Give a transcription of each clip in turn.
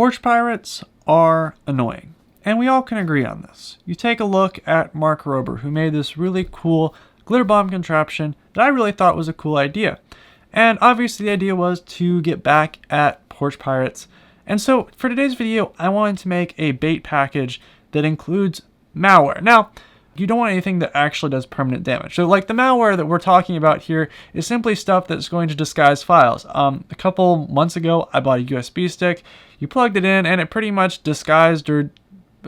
Porch pirates are annoying, and we all can agree on this. You take a look at Mark Rober, who made this really cool glitter bomb contraption that I really thought was a cool idea. And obviously the idea was to get back at Porch pirates. And so for today's video, I wanted to make a bait package that includes malware. Now, you don't want anything that actually does permanent damage. So like the malware that we're talking about here is simply stuff that's going to disguise files. A couple months ago, I bought a USB stick. You plugged it in and it pretty much disguised, or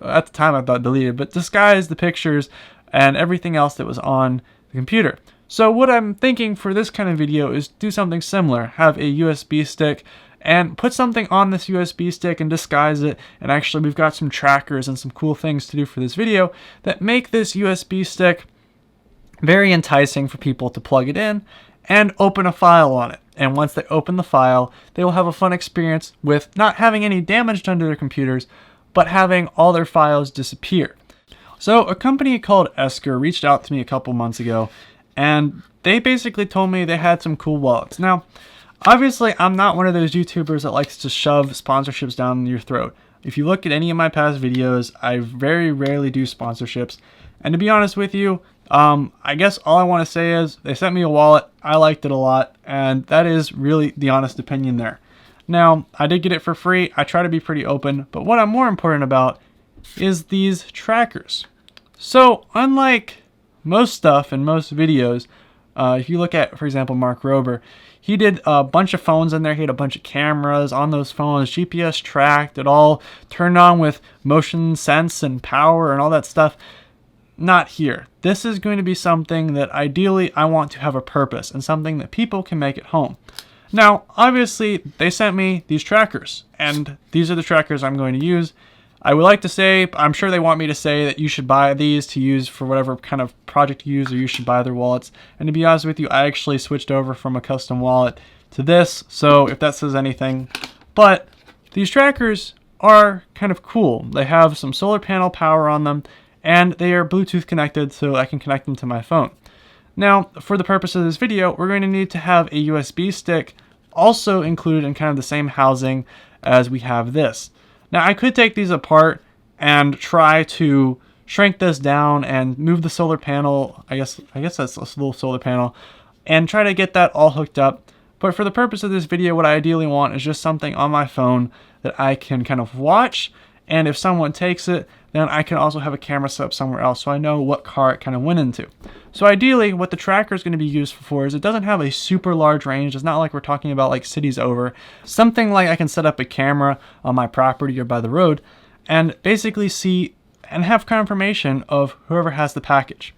at the time I thought deleted, but disguised the pictures and everything else that was on the computer. So what I'm thinking for this kind of video is do something similar. Have a USB stick and put something on this USB stick and disguise it. And actually we've got some trackers and some cool things to do for this video that make this USB stick very enticing for people to plug it in and open a file on it. And once they open the file, they will have a fun experience with not having any damage done to their computers, but having all their files disappear. So a company called Esker reached out to me a couple months ago, and they basically told me they had some cool wallets. Now, obviously, I'm not one of those YouTubers that likes to shove sponsorships down your throat. If you look at any of my past videos, I very rarely do sponsorships. And to be honest with you, I guess all I want to say is they sent me a wallet. I liked it a lot, and that is really the honest opinion there. Now, I did get it for free. I try to be pretty open, but what I'm more important about is these trackers. So, unlike most stuff in most videos, if you look at, for example, Mark Rober, he did a bunch of phones in there. He had a bunch of cameras on those phones, GPS tracked, it all turned on with motion sense and power and all that stuff. Not here. This is going to be something that ideally I want to have a purpose and something that people can make at home. Now, obviously, they sent me these trackers, and these are the trackers I'm going to use. I would like to say, I'm sure they want me to say that you should buy these to use for whatever kind of project you use, or you should buy their wallets. And to be honest with you, I actually switched over from a custom wallet to this, so if that says anything. But these trackers are kind of cool. They have some solar panel power on them, and they are Bluetooth connected, so I can connect them to my phone. Now, for the purpose of this video, we're going to need to have a USB stick also included in kind of the same housing as we have this. Now, I could take these apart and try to shrink this down and move the solar panel, I guess that's a little solar panel, and try to get that all hooked up. But for the purpose of this video, what I ideally want is just something on my phone that I can kind of watch, and if someone takes it, then I can also have a camera set up somewhere else so I know what car it kind of went into. So ideally, what the tracker is going to be used for is it doesn't have a super large range. It's not like we're talking about like cities over. Something like I can set up a camera on my property or by the road and basically see and have confirmation of whoever has the package.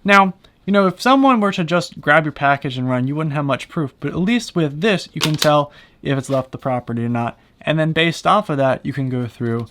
Now, you know, if someone were to just grab your package and run, you wouldn't have much proof. But at least with this, you can tell if it's left the property or not. And then based off of that, you can go through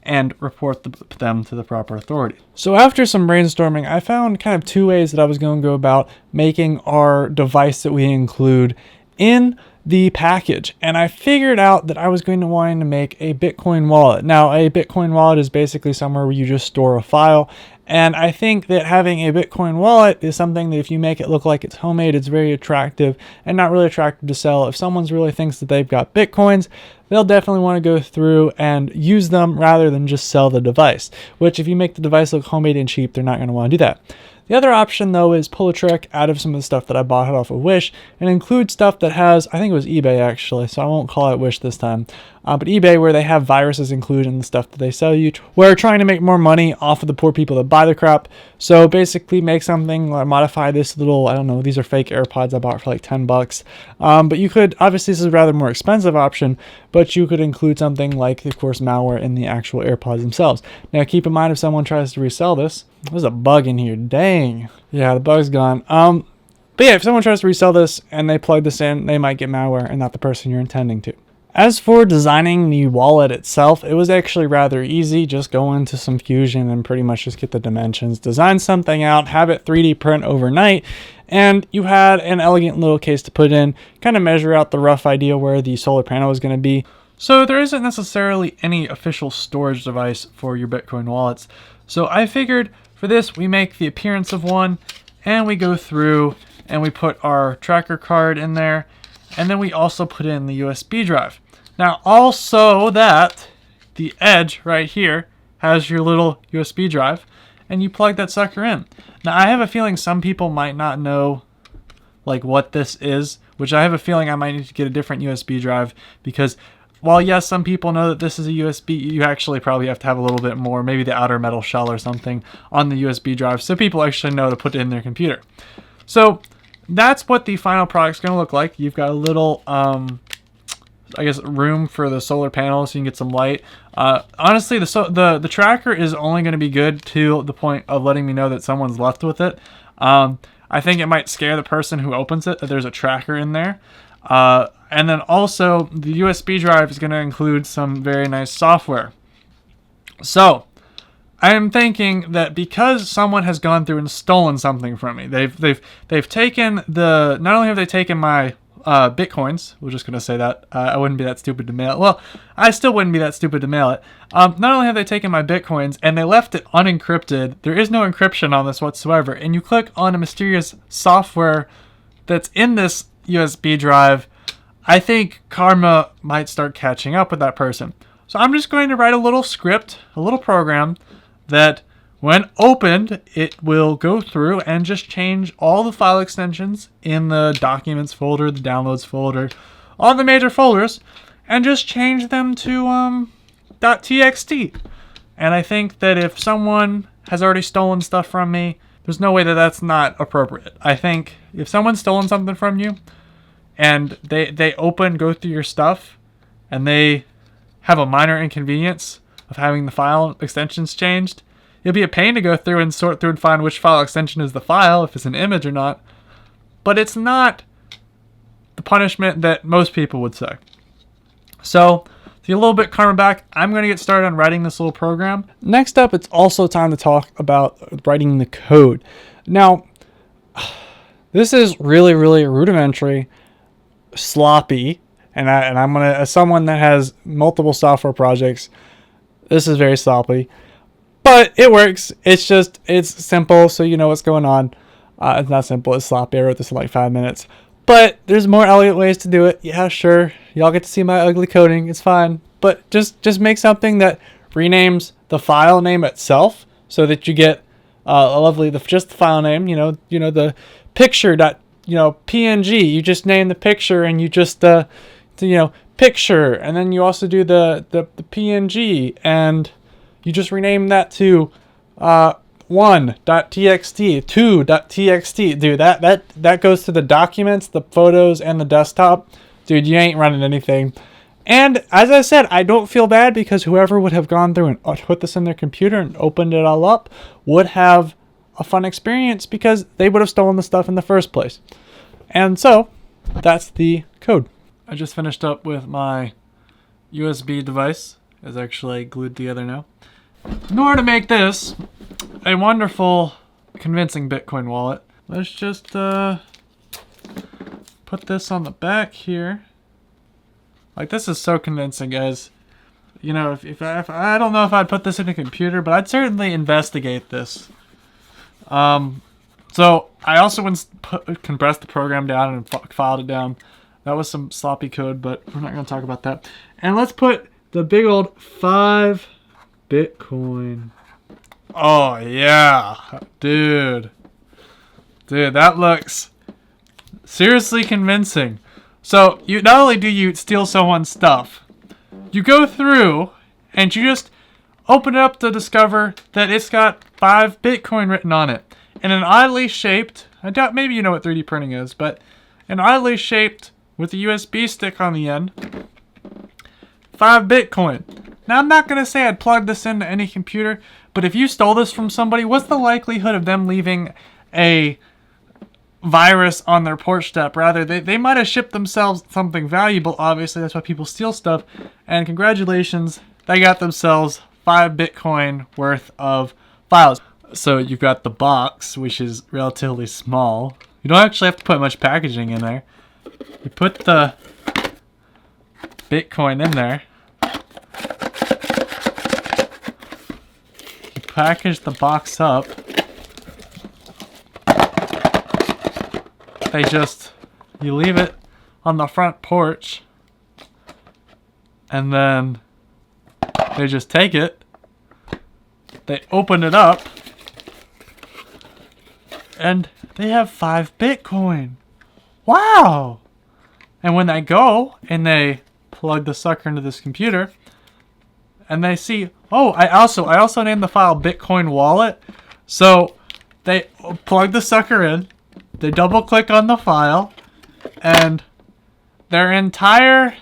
and report them to the proper authority. So after some brainstorming, I found kind of two ways that I was going to go about making our device that we include in the package. And I figured out that I was going to want to make a Bitcoin wallet. Now, a Bitcoin wallet is basically somewhere where you just store a file. And I think that having a Bitcoin wallet is something that if you make it look like it's homemade, it's very attractive and not really attractive to sell. If someone really thinks that they've got Bitcoins, they'll definitely want to go through and use them rather than just sell the device, which if you make the device look homemade and cheap, they're not going to want to do that. The other option, though, is pull a trick out of some of the stuff that I bought off of Wish and include stuff that has, I think it was eBay actually, so I won't call it Wish this time, but eBay, where they have viruses included in the stuff that they sell you, where trying to make more money off of the poor people that buy the crap. So basically make something, modify this little, I don't know, these are fake AirPods I bought for like $10. But you could, obviously this is a rather more expensive option, but you could include something like, of course, malware in the actual AirPods themselves. Now keep in mind if someone tries to resell this, there's a bug in here, dang. Yeah, the bug's gone. But yeah, if someone tries to resell this and they plug this in, they might get malware and not the person you're intending to. As for designing the wallet itself, it was actually rather easy. Just go into some Fusion and pretty much just get the dimensions, design something out, have it 3D print overnight, and you had an elegant little case to put in, kind of measure out the rough idea where the solar panel is going to be. So there isn't necessarily any official storage device for your Bitcoin wallets. So I figured for this, we make the appearance of one, and we go through and we put our tracker card in there, and then we also put in the USB drive. Now, also that the edge right here has your little USB drive, and you plug that sucker in. Now, I have a feeling some people might not know like what this is, which I have a feeling I might need to get a different USB drive, because while yes, some people know that this is a USB, you actually probably have to have a little bit more, maybe the outer metal shell or something on the USB drive, so people actually know to put it in their computer. So that's what the final product's going to look like. You've got a little, I guess, room for the solar panel so you can get some light. Honestly, the tracker is only going to be good to the point of letting me know that someone's left with it. I think it might scare the person who opens it that there's a tracker in there. And then also, the USB drive is going to include some very nice software. So, I am thinking that because someone has gone through and stolen something from me, they've taken the, not only have they taken my Bitcoins, we're just going to say that, I wouldn't be that stupid to mail it. Well, I still wouldn't be that stupid to mail it. Not only have they taken my Bitcoins, and they left it unencrypted, there is no encryption on this whatsoever, and you click on a mysterious software that's in this USB drive, I think karma might start catching up with that person. So I'm just going to write a little script, a little program, that when opened, it will go through and just change all the file extensions in the documents folder, the downloads folder, all the major folders, and just change them to .txt. And I think that if someone has already stolen stuff from me, there's no way that that's not appropriate. I think if someone's stolen something from you, and they go through your stuff, and they have a minor inconvenience of having the file extensions changed, it'll be a pain to go through and sort through and find which file extension is the file, if it's an image or not. But it's not the punishment that most people would say. So, to get a little bit karma back, I'm going to get started on writing this little program. Next up, it's also time to talk about writing the code. Now, this is really, really rudimentary, sloppy, and I'm gonna, as someone that has multiple software projects, this is very sloppy, but it works. It's simple, so you know what's going on. It's not simple, it's sloppy. I wrote this in like 5 minutes, but there's more elegant ways to do it. Yeah, sure, y'all get to see my ugly coding, it's fine, but just make something that renames the file name itself so that you get a lovely, just the file name, the picture dot, PNG, you just name the picture, and you just picture, and then you also do the PNG, and you just rename that to 1.txt, 2.txt. Dude, that goes to the documents, the photos, and the desktop. Dude, you ain't running anything. And as I said, I don't feel bad, because whoever would have gone through and put this in their computer and opened it all up would have a fun experience, because they would have stolen the stuff in the first place. And so, that's the code. I just finished up with my USB device. It's actually glued together now. In order to make this a wonderful, convincing Bitcoin wallet, let's just put this on the back here. Like, this is so convincing, guys. If I don't know if I'd put this in a computer, but I'd certainly investigate this. So I also compressed the program down and filed it down. That was some sloppy code, but we're not going to talk about that. And let's put the big old 5 Bitcoin. Oh, yeah. Dude, that looks seriously convincing. So, not only do you steal someone's stuff, you go through and you just open it up to discover that it's got 5 Bitcoin written on it. In an oddly shaped, I doubt maybe you know what 3D printing is, but an oddly shaped, with a USB stick on the end, 5 Bitcoin. Now, I'm not going to say I'd plug this into any computer, but if you stole this from somebody, what's the likelihood of them leaving a virus on their Porch step? Rather, they might have shipped themselves something valuable. Obviously, that's why people steal stuff. And congratulations, they got themselves 5 Bitcoin worth of files. So you've got the box, which is relatively small. You don't actually have to put much packaging in there. You put the Bitcoin in there. You package the box up. You leave it on the front porch. And then They just take it, they open it up, and they have 5 Bitcoin. Wow! And when they go and they plug the sucker into this computer, and they see, oh, I also named the file Bitcoin Wallet. So they plug the sucker in, they double click on the file, and their entire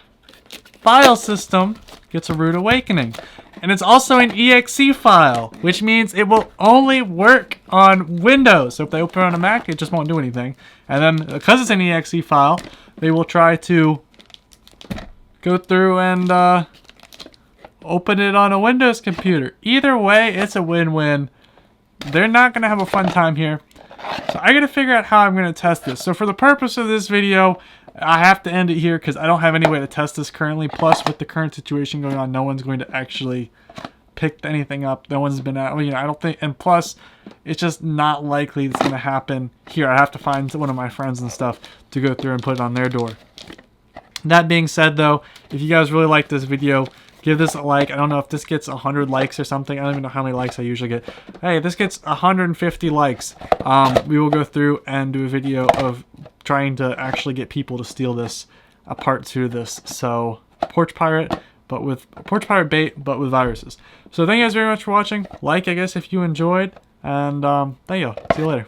file system gets a rude awakening. And it's also an exe file, which means it will only work on Windows. So if they open it on a Mac, it just won't do anything. And then because it's an exe file, they will try to go through and open it on a Windows computer. Either way, it's a win-win. They're not going to have a fun time here. So I got to figure out how I'm going to test this. So for the purpose of this video, I have to end it here because I don't have any way to test this currently. Plus, with the current situation going on, no one's going to actually pick anything up. No one's been out. I don't think. And plus, it's just not likely it's going to happen here. I have to find one of my friends and stuff to go through and put it on their door. That being said, though, if you guys really like this video, give this a like. I don't know if this gets 100 likes or something. I don't even know how many likes I usually get. Hey, this gets 150 likes. We will go through and do a video of trying to actually get people to steal this, a part 2 of this. So, Porch Pirate Bait, but with viruses. So thank you guys very much for watching. Like, I guess, if you enjoyed. And thank you. See you later.